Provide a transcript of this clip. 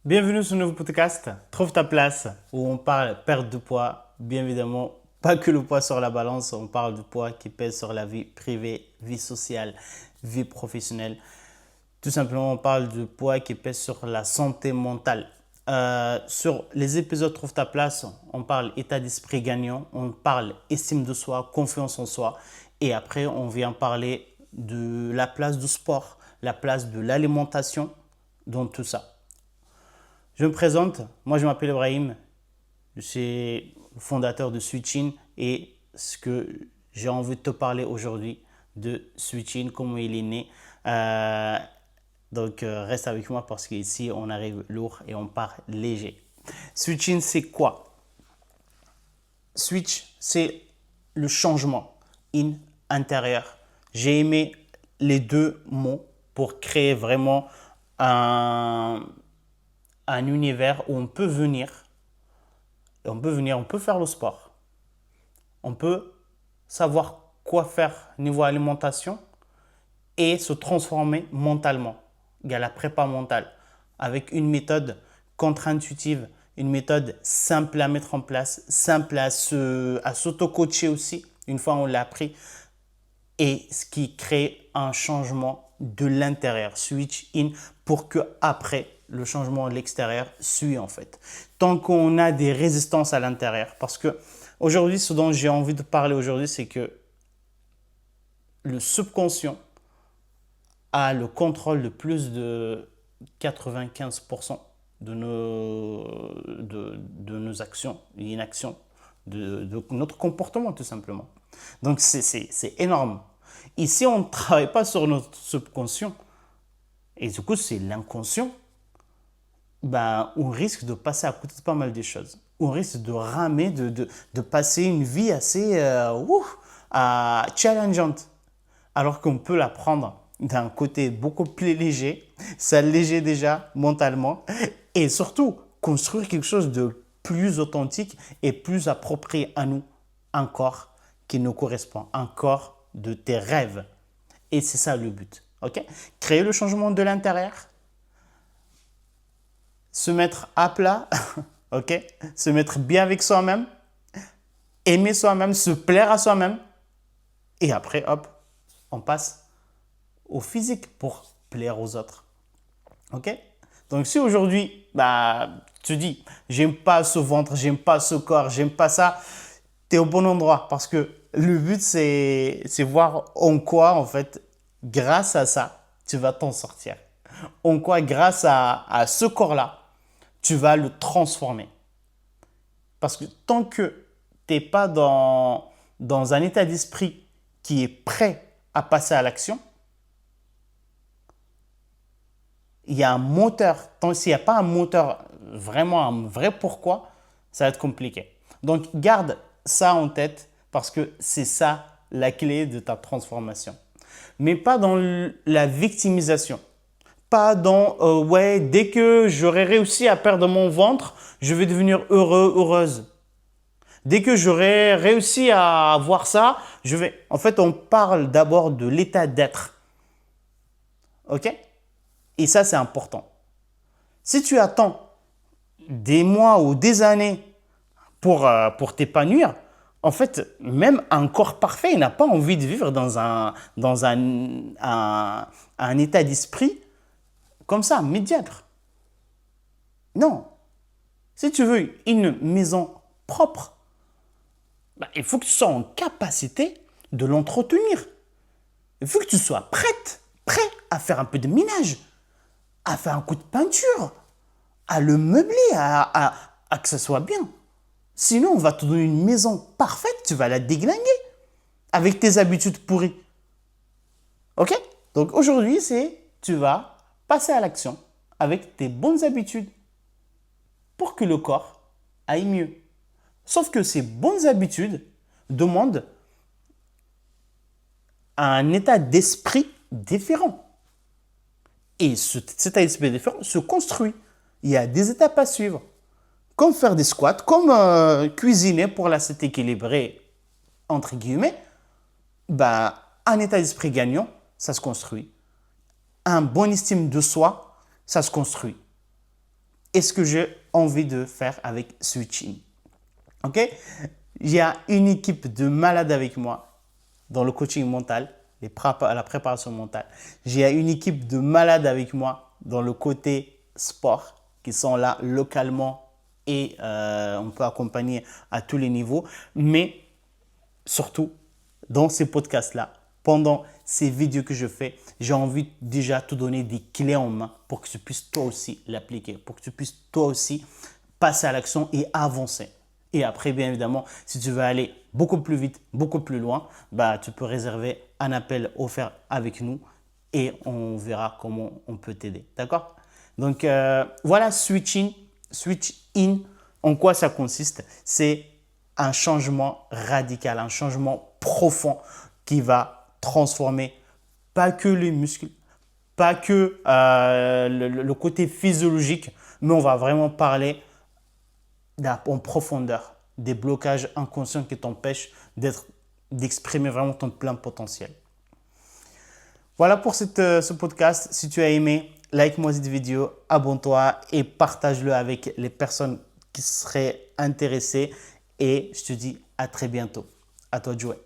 Bienvenue sur ce nouveau podcast, Trouve ta place, où on parle perte de poids. Bien évidemment, pas que le poids sur la balance, on parle du poids qui pèse sur la vie privée, vie sociale, vie professionnelle. Tout simplement, on parle du poids qui pèse sur la santé mentale. Sur les épisodes Trouve ta place, on parle état d'esprit gagnant, on parle estime de soi, confiance en soi. Et après, on vient parler de la place du sport, la place de l'alimentation dans tout ça. Je me présente, moi je m'appelle Ibrahim, je suis le fondateur de Switchin et ce que j'ai envie de te parler aujourd'hui de Switchin, comment il est né. Donc reste avec moi parce qu'ici on arrive lourd et on part léger. Switchin c'est quoi? Switch c'est le changement intérieur. J'ai aimé les deux mots pour créer vraiment un univers où on peut venir, on peut faire le sport, on peut savoir quoi faire niveau alimentation et se transformer mentalement. Il y a la prépa mentale avec une méthode contre-intuitive, une méthode simple à mettre en place, simple à s'auto-coacher aussi, une fois on l'a appris, et ce qui crée un changement de l'intérieur, switch in, pour que après le changement de l'extérieur suit en fait. Tant qu'on a des résistances à l'intérieur, parce que aujourd'hui, ce dont j'ai envie de parler aujourd'hui, c'est que le subconscient a le contrôle de plus de 95% de nos actions et inactions, de notre comportement tout simplement. Donc c'est énorme. Et si on ne travaille pas sur notre subconscient, et du coup c'est l'inconscient, ben, on risque de passer à côté de pas mal de choses. On risque de ramer, de passer une vie assez challengeante. Alors qu'on peut la prendre d'un côté beaucoup plus léger, s'alléger déjà mentalement et surtout construire quelque chose de plus authentique et plus approprié à nous, un corps qui nous correspond, un corps de tes rêves. Et c'est ça le but. Ok? Créer le changement de l'intérieur, se mettre à plat, ok? Se mettre bien avec soi-même, aimer soi-même, se plaire à soi-même. Et après, hop, on passe au physique pour plaire aux autres. Ok? Donc si aujourd'hui, bah, tu dis, j'aime pas ce ventre, j'aime pas ce corps, j'aime pas ça, tu es au bon endroit parce que le but c'est voir en quoi en fait, grâce à ça, tu vas t'en sortir. En quoi grâce à ce corps-là, tu vas le transformer. Parce que tant que tu n'es pas dans un état d'esprit qui est prêt à passer à l'action, il y a un moteur. Tant s'il n'y a pas un moteur, vraiment un vrai pourquoi, ça va être compliqué. Donc garde ça en tête parce que c'est ça la clé de ta transformation. Mais pas dans la victimisation. Pas dans ouais, dès que j'aurai réussi à perdre mon ventre, je vais devenir heureux, heureuse. Dès que j'aurai réussi à avoir ça, je vais. En fait, on parle d'abord de l'état d'être. Ok? Et ça, c'est important. Si tu attends des mois ou des années pour t'épanouir, en fait, même un corps parfait n'a pas envie de vivre dans un état d'esprit comme ça, médiocre. Non. Si tu veux une maison propre, bah, il faut que tu sois en capacité de l'entretenir. Il faut que tu sois prêt à faire un peu de ménage, à faire un coup de peinture, à le meubler, à que ça soit bien. Sinon, on va te donner une maison parfaite, tu vas la déglinguer avec tes habitudes pourries. Ok? Donc aujourd'hui, tu vas passer à l'action avec tes bonnes habitudes pour que le corps aille mieux. Sauf que ces bonnes habitudes demandent un état d'esprit différent. Et cet état d'esprit différent se construit. Il y a des étapes à suivre. Comme faire des squats, comme cuisiner pour l'assiette équilibrée, entre guillemets. Ben, un état d'esprit gagnant, ça se construit. Un bon estime de soi, ça se construit. et ce que j'ai envie de faire avec Switch-In. Ok? J'ai une équipe de malades avec moi dans le coaching mental, la préparation mentale. J'ai une équipe de malades avec moi dans le côté sport qui sont là localement et on peut accompagner à tous les niveaux. Mais surtout, dans ces podcasts-là, pendant ces vidéos que je fais, j'ai envie déjà de te donner des clés en main pour que tu puisses toi aussi l'appliquer, pour que tu puisses toi aussi passer à l'action et avancer. Et après, bien évidemment, si tu veux aller beaucoup plus vite, beaucoup plus loin, tu peux réserver un appel offert avec nous et on verra comment on peut t'aider. D'accord? Donc, voilà, Switch In, en quoi ça consiste? C'est un changement radical, un changement profond qui va transformer pas que les muscles, pas que le côté physiologique, mais on va vraiment parler en profondeur des blocages inconscients qui t'empêchent d'exprimer vraiment ton plein potentiel. Voilà pour ce podcast. Si tu as aimé, like-moi cette vidéo, abonne-toi et partage-le avec les personnes qui seraient intéressées. Et je te dis à très bientôt. À toi de jouer.